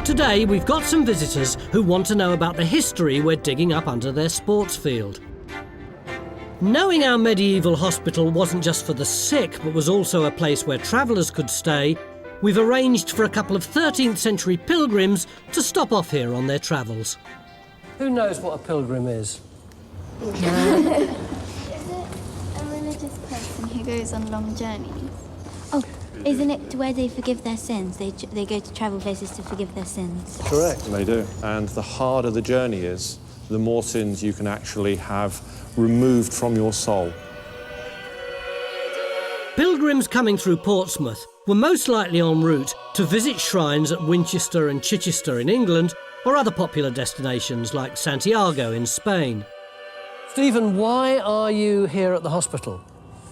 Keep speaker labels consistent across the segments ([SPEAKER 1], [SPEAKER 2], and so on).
[SPEAKER 1] Today we've got some visitors who want to know about the history we're digging up under their sports field. Knowing our medieval hospital wasn't just for the sick but was also a place where travellers could stay, we've arranged for a couple of 13th century pilgrims to stop off here on their travels. Who knows what a pilgrim is?
[SPEAKER 2] Is it a religious person who goes on long journeys? Oh, isn't it where they forgive their sins? They go to travel places to forgive their sins.
[SPEAKER 3] Correct. They do. And the harder the journey is, the more sins you can actually have removed from your soul.
[SPEAKER 1] Pilgrims coming through Portsmouth were most likely en route to visit shrines at Winchester and Chichester in England or other popular destinations like Santiago in Spain. Stephen, why are you here at the hospital?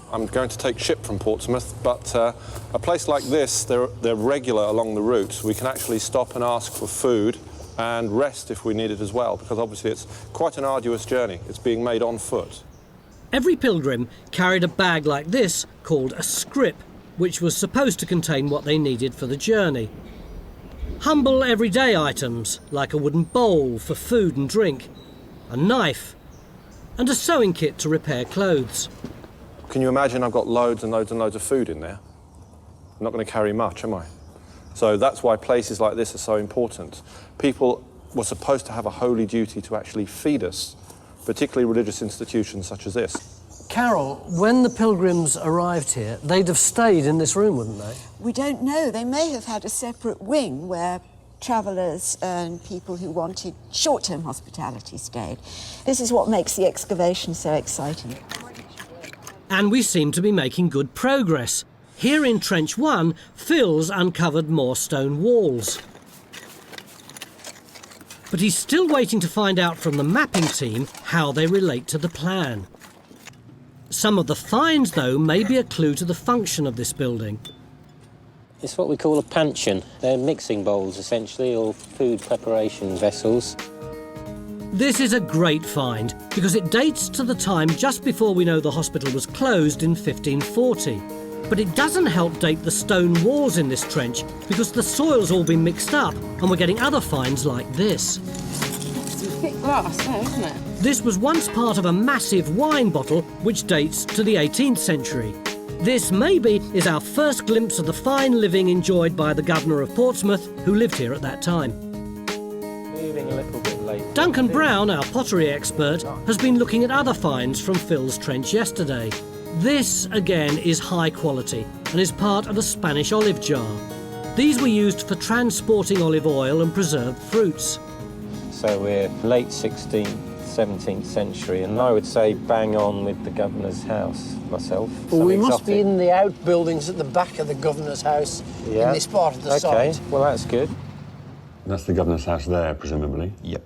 [SPEAKER 3] I'm going to take ship from Portsmouth, but a place like this, they're regular along the route. We can actually stop and ask for food and rest if we need it as well, because obviously it's quite an arduous journey. It's being made on foot.
[SPEAKER 1] Every pilgrim carried a bag like this called a scrip, which was supposed to contain what they needed for the journey. Humble everyday items like a wooden bowl for food and drink, a knife, and a sewing kit to repair clothes.
[SPEAKER 3] Can you imagine I've got loads and loads and loads of food in there? I'm not going to carry much, am I? So that's why places like this are so important. People were supposed to have a holy duty to actually feed us, particularly religious institutions such as this.
[SPEAKER 1] Carol, when the pilgrims arrived here, they'd have stayed in this room, wouldn't they?
[SPEAKER 4] We don't know. They may have had a separate wing where travellers and people who wanted short-term hospitality stayed. This is what makes the excavation so exciting.
[SPEAKER 1] And we seem to be making good progress. Here in Trench 1, Phil's uncovered more stone walls. But he's still waiting to find out from the mapping team how they relate to the plan. Some of the finds, though, may be a clue to the function of this building.
[SPEAKER 5] It's what we call a panchion. They're mixing bowls, essentially, or food preparation vessels.
[SPEAKER 1] This is a great find because it dates to the time just before we know the hospital was closed in 1540. But it doesn't help date the stone walls in this trench because the soil's all been mixed up and we're getting other finds like this.
[SPEAKER 6] Some thick glass there, isn't it?
[SPEAKER 1] This was once part of a massive wine bottle which dates to the 18th century. This, maybe, is our first glimpse of the fine living enjoyed by the Governor of Portsmouth, who lived here at that time.
[SPEAKER 5] Moving a little bit late.
[SPEAKER 1] Duncan Brown, our pottery expert, has been looking at other finds from Phil's trench yesterday. This, again, is high quality and is part of a Spanish olive jar. These were used for transporting olive oil and preserved fruits.
[SPEAKER 5] So we're late 16th, 17th century, and I would say bang on with the governor's house, myself.
[SPEAKER 7] Well, we must
[SPEAKER 5] exotic.
[SPEAKER 7] be in the outbuildings at the back of the governor's house in this part of the site.
[SPEAKER 5] OK, well, that's good.
[SPEAKER 8] That's the governor's house there, presumably.
[SPEAKER 3] Yep.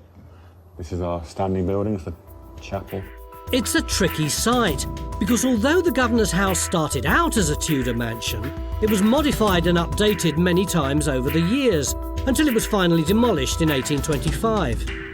[SPEAKER 8] This is our standing building, it's the chapel.
[SPEAKER 1] It's a tricky site, because although the governor's house started out as a Tudor mansion, it was modified and updated many times over the years, until it was finally demolished in 1825.